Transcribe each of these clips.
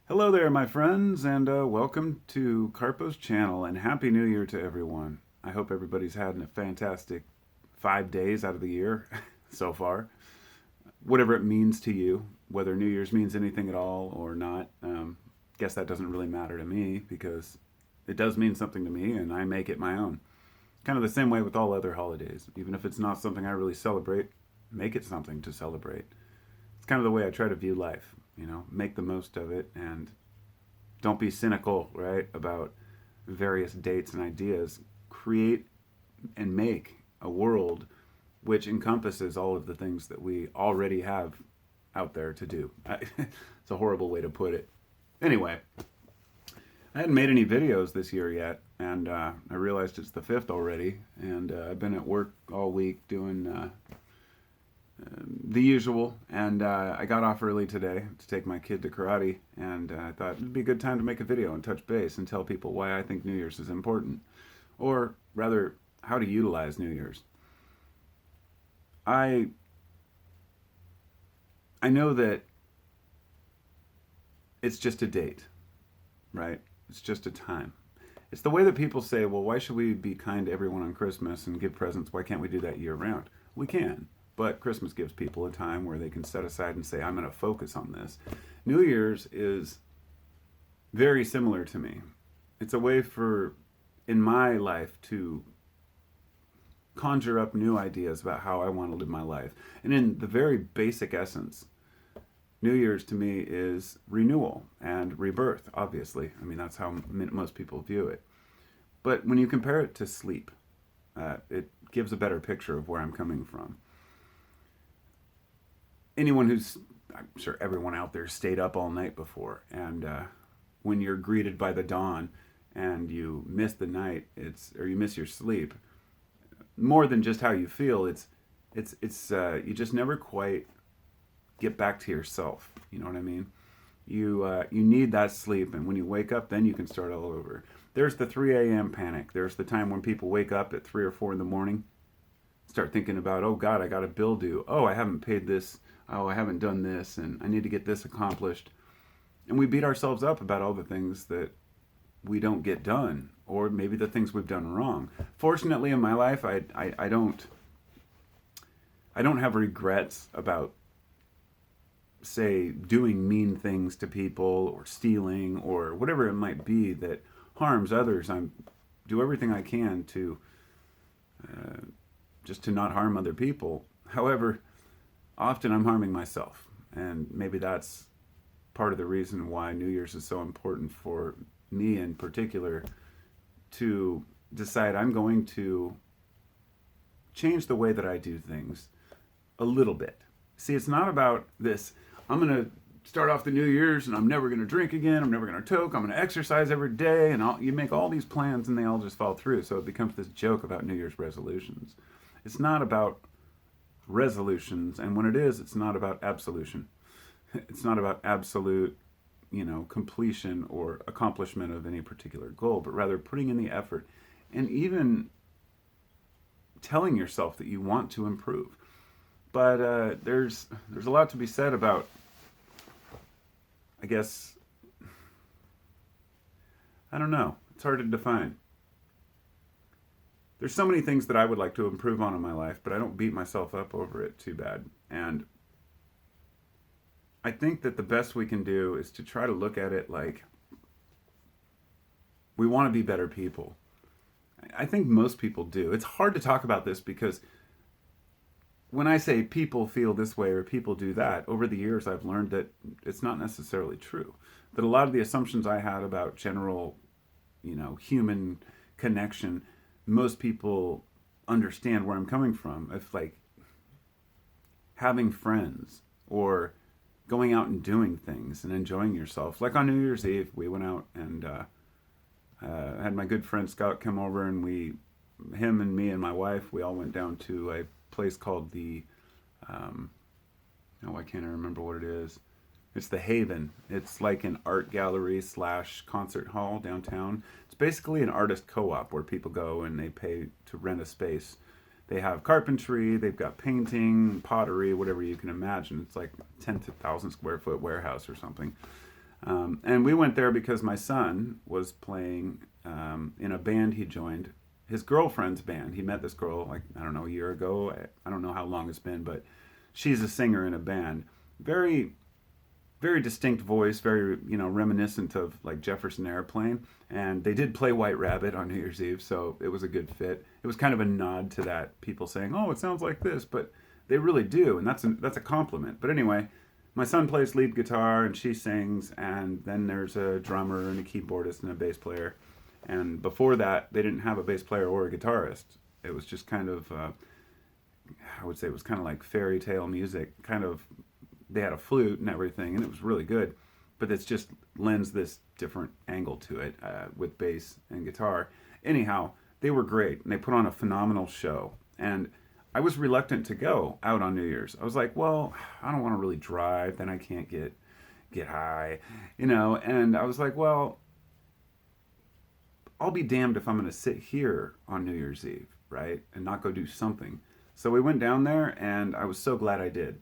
Hello there, my friends, and welcome to Carpo's channel, and Happy New Year to everyone. I hope everybody's had a fantastic 5 days out of the year so far. Whatever it means to you, whether New Year's means anything at all or not, guess that doesn't really matter to me because it does mean something to me and I make it my own. Kind of the same way with all other holidays. Even if it's not something I really celebrate, make it something to celebrate. It's kind of the way I try to view life, make the most of it and don't be cynical, right, about various dates and ideas. Create and make a world which encompasses all of the things that we already have out there to do. It's a horrible way to put it. Anyway, I hadn't made any videos this year yet, and I realized it's the 5th already, and I've been at work all week doing the usual, and I got off early today to take my kid to karate, and I thought it'd be a good time to make a video and touch base and tell people why I think New Year's is important, or rather, how to utilize New Year's. I I know that it's just a date, right? It's just a time. It's the way that people say, well, why should we be kind to everyone on Christmas and give presents? Why can't we do that year round? We can, but Christmas gives people a time where they can set aside and say, I'm going to focus on this. New Year's is very similar to me. It's a way for, in my life, to conjure up new ideas about how I want to live my life. And in the very basic essence, New Year's to me is renewal and rebirth, obviously. I mean, that's how most people view it. But when you compare it to sleep, it gives a better picture of where I'm coming from. I'm sure everyone out there stayed up all night before, and when you're greeted by the dawn and you miss the night, or you miss your sleep, more than just how you feel, it's you just never quite get back to yourself. You know what I mean? You need that sleep, and when you wake up, then you can start all over. There's the 3 a.m. panic. There's the time when people wake up at 3 or 4 in the morning, start thinking about, oh God, I got a bill due. Oh, I haven't paid this. Oh, I haven't done this, and I need to get this accomplished. And we beat ourselves up about all the things that we don't get done, or maybe the things we've done wrong. Fortunately, in my life, I don't have regrets about, say, doing mean things to people or stealing or whatever it might be that harms others. I do everything I can to just to not harm other people. However, often I'm harming myself, and maybe that's part of the reason why New Year's is so important for me in particular, to decide I'm going to change the way that I do things a little bit. See, it's not about this, I'm going to start off the New Year's and I'm never going to drink again, I'm never going to toke, I'm going to exercise every day, and you make all these plans and they all just fall through. So it becomes this joke about New Year's resolutions. It's not about resolutions, and when it is, it's not about absolution. It's not about absolute, completion or accomplishment of any particular goal, but rather putting in the effort and even telling yourself that you want to improve. But there's a lot to be said about, I guess, I don't know. It's hard to define. There's so many things that I would like to improve on in my life, but I don't beat myself up over it too bad. And I think that the best we can do is to try to look at it like we want to be better people. I think most people do. It's hard to talk about this because when I say people feel this way or people do that, over the years I've learned that it's not necessarily true. That a lot of the assumptions I had about general, human connection, most people understand where I'm coming from. If, like, having friends or going out and doing things and enjoying yourself. Like on New Year's Eve, we went out and had my good friend Scott come over, and him and me and my wife, we all went down to a place called I can't remember what it is. It's the Haven. It's like an art gallery / concert hall downtown. It's basically an artist co-op where people go and they pay to rent a space. They have carpentry, they've got painting, pottery, whatever you can imagine. It's like 10,000 square foot warehouse or something. And we went there because my son was playing in a band he joined, his girlfriend's band. He met this girl, like, I don't know, a year ago. I don't know how long it's been, but she's a singer in a band. Very, very distinct voice, very, reminiscent of like Jefferson Airplane. And they did play White Rabbit on New Year's Eve, so it was a good fit. It was kind of a nod to that, people saying, "Oh, it sounds like this," but they really do, and that's a compliment. But anyway, my son plays lead guitar and she sings, and then there's a drummer and a keyboardist and a bass player. And before that, they didn't have a bass player or a guitarist. It was just kind of, I would say it was kind of like fairy tale music. Kind of, they had a flute and everything, and it was really good. But it's just lends this different angle to it with bass and guitar. Anyhow, they were great, and they put on a phenomenal show. And I was reluctant to go out on New Year's. I was like, well, I don't want to really drive, then I can't get high, And I was like, well, I'll be damned if I'm going to sit here on New Year's Eve, right, and not go do something. So we went down there, and I was so glad I did,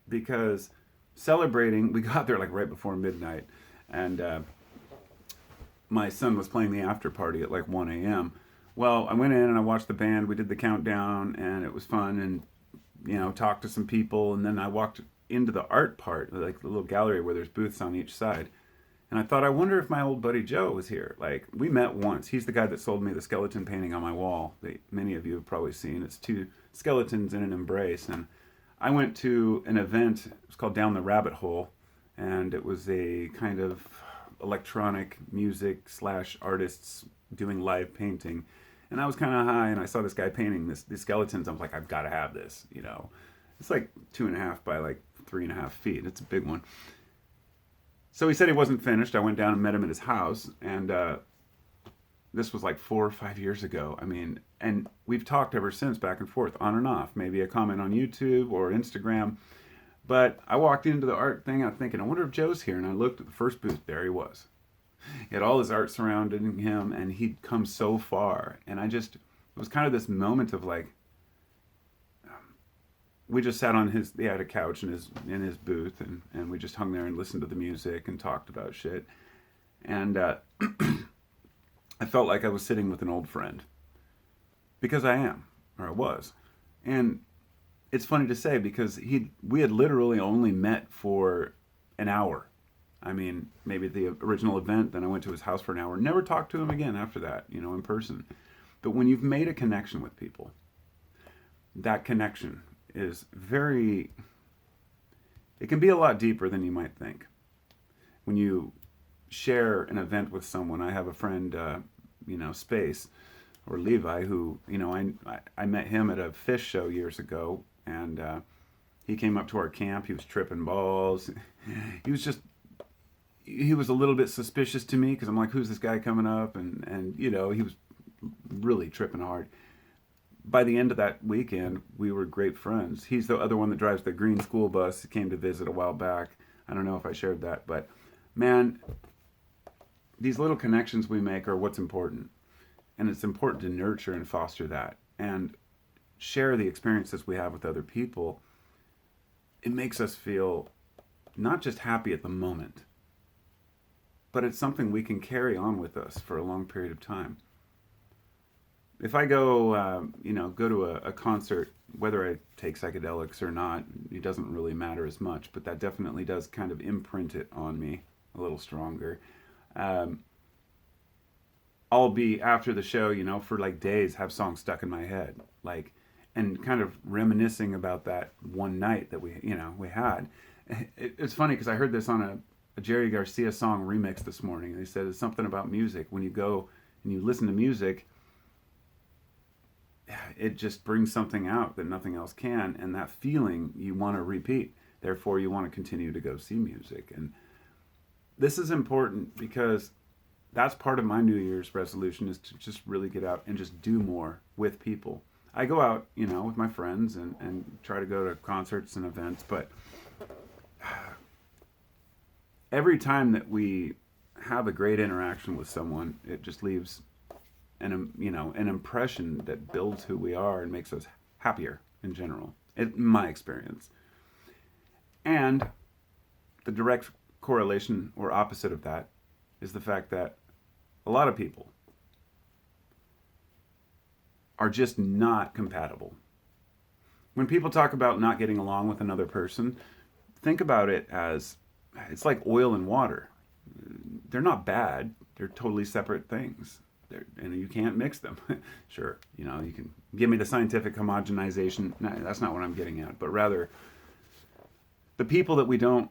because celebrating, we got there like right before midnight, and my son was playing the after party at like 1 a.m. Well, I went in and I watched the band. We did the countdown, and it was fun, and talked to some people, and then I walked into the art part, like the little gallery where there's booths on each side. And I thought, I wonder if my old buddy Joe was here. Like, we met once. He's the guy that sold me the skeleton painting on my wall that many of you have probably seen. It's two skeletons in an embrace. And I went to an event, it was called Down the Rabbit Hole, and it was a kind of electronic music / artists doing live painting. And I was kind of high, and I saw this guy painting these skeletons. I was like, I've got to have this, It's like 2.5 by like 3.5 feet. It's a big one. So he said he wasn't finished. I went down and met him at his house, and this was like 4 or 5 years ago. I mean, and we've talked ever since, back and forth, on and off. Maybe a comment on YouTube or Instagram. But I walked into the art thing, I'm thinking, I wonder if Joe's here. And I looked at the first booth. There he was. He had all his art surrounding him, and he'd come so far. And it was kind of this moment of like, we just sat on he had a couch in his booth, and we just hung there and listened to the music and talked about shit. And I felt like I was sitting with an old friend, because I am, or I was. And it's funny to say, because we had literally only met for an hour. I mean, maybe the original event, then I went to his house for an hour. Never talked to him again after that, in person. But when you've made a connection with people, that connection is it can be a lot deeper than you might think. When you share an event with someone, I have a friend, Space, or Levi, who, I met him at a fish show years ago, and he came up to our camp. He was tripping balls. He was a little bit suspicious to me, because I'm like, who's this guy coming up? And he was really tripping hard. By the end of that weekend, we were great friends. He's the other one that drives the green school bus. He came to visit a while back. I don't know if I shared that, but man, these little connections we make are what's important. And it's important to nurture and foster that and share the experiences we have with other people. It makes us feel not just happy at the moment, but it's something we can carry on with us for a long period of time. If I go, go to a concert, whether I take psychedelics or not, it doesn't really matter as much, but that definitely does kind of imprint it on me a little stronger. I'll be, after the show, for like days, have songs stuck in my head, like, and kind of reminiscing about that one night that we had. It's funny, because I heard this on a Jerry Garcia song remix this morning. They said it's something about music. When you go and you listen to music, it just brings something out that nothing else can, and that feeling you want to repeat. Therefore, you want to continue to go see music. And this is important, because that's part of my New Year's resolution, is to just really get out and just do more with people. I go out, with my friends and try to go to concerts and events, but every time that we have a great interaction with someone, it just leaves an impression that builds who we are and makes us happier in general, in my experience. And the direct correlation or opposite of that is the fact that a lot of people are just not compatible. When people talk about not getting along with another person, think about it as it's like oil and water. They're not bad. They're totally separate things. And you can't mix them. Sure, you know, you can give me the scientific homogenization. No, that's not what I'm getting at. But rather, the people that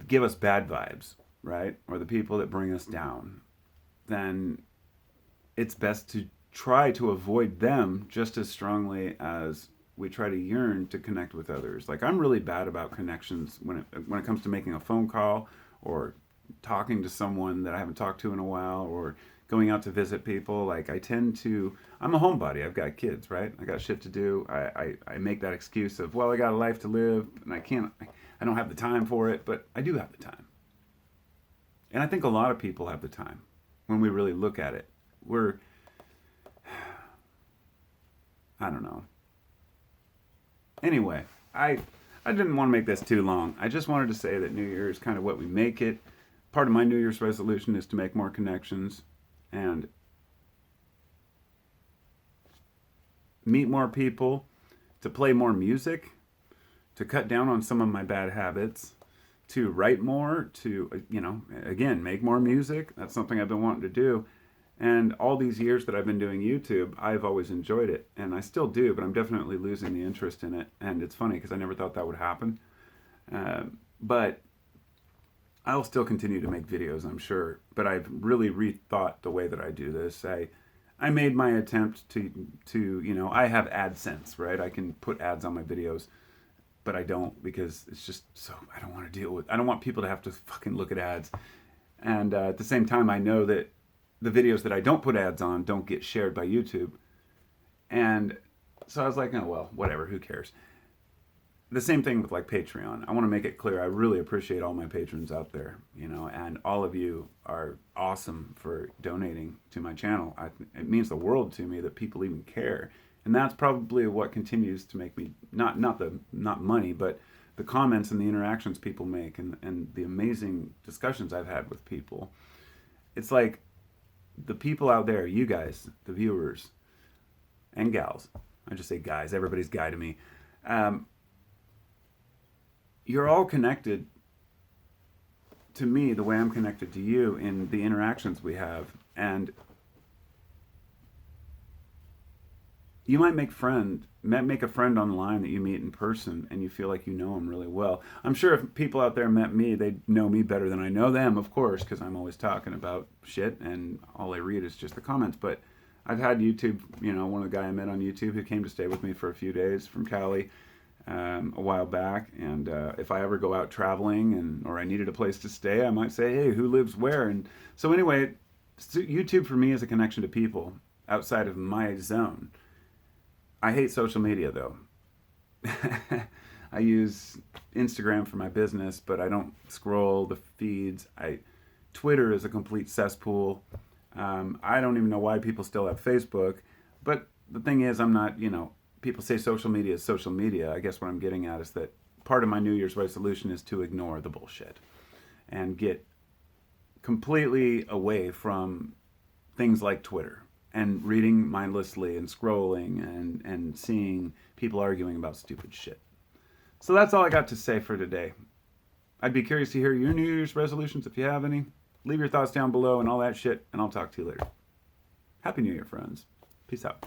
give us bad vibes, right? Or the people that bring us down, then it's best to try to avoid them just as strongly as we try to yearn to connect with others. Like, I'm really bad about connections when it comes to making a phone call or talking to someone that I haven't talked to in a while, or going out to visit people. Like, I'm a homebody. I've got kids, right? I got shit to do. I make that excuse of, well, I got a life to live and I don't have the time for it, but I do have the time. And I think a lot of people have the time when we really look at it. I don't know. Anyway, I didn't want to make this too long. I just wanted to say that New Year is kind of what we make it. Part of my New Year's resolution is to make more connections and meet more people, to play more music, to cut down on some of my bad habits, to write more, to, again, make more music. That's something I've been wanting to do. And all these years that I've been doing YouTube, I've always enjoyed it. And I still do, but I'm definitely losing the interest in it. And it's funny because I never thought that would happen. But I'll still continue to make videos, I'm sure. But I've really rethought the way that I do this. I made my attempt to I have AdSense, right? I can put ads on my videos. But I don't, because it's just so, I don't want people to have to fucking look at ads. And at the same time, I know that the videos that I don't put ads on don't get shared by YouTube. And so I was like, oh, well, whatever, who cares? The same thing with like Patreon. I want to make it clear, I really appreciate all my patrons out there, and all of you are awesome for donating to my channel. It means the world to me that people even care. And that's probably what continues to make me, not money, but the comments and the interactions people make and the amazing discussions I've had with people. It's like the people out there, you guys, the viewers and gals, I just say guys, everybody's guy to me. You're all connected to me the way I'm connected to you in the interactions we have. And you might make a friend online that you meet in person and you feel like you know them really well. I'm sure if people out there met me, they'd know me better than I know them, of course, because I'm always talking about shit and all I read is just the comments. But I've had YouTube, one of the guys I met on YouTube who came to stay with me for a few days from Cali a while back. And if I ever go out traveling or I needed a place to stay, I might say, hey, who lives where? And so anyway, YouTube for me is a connection to people outside of my zone. I hate social media, though. I use Instagram for my business, but I don't scroll the feeds. Twitter is a complete cesspool. I don't even know why people still have Facebook. But the thing is, I'm not, people say social media is social media. I guess what I'm getting at is that part of my New Year's resolution is to ignore the bullshit and get completely away from things like Twitter. And reading mindlessly and scrolling and seeing people arguing about stupid shit. So that's all I got to say for today. I'd be curious to hear your New Year's resolutions if you have any. Leave your thoughts down below and all that shit, and I'll talk to you later. Happy New Year, friends. Peace out.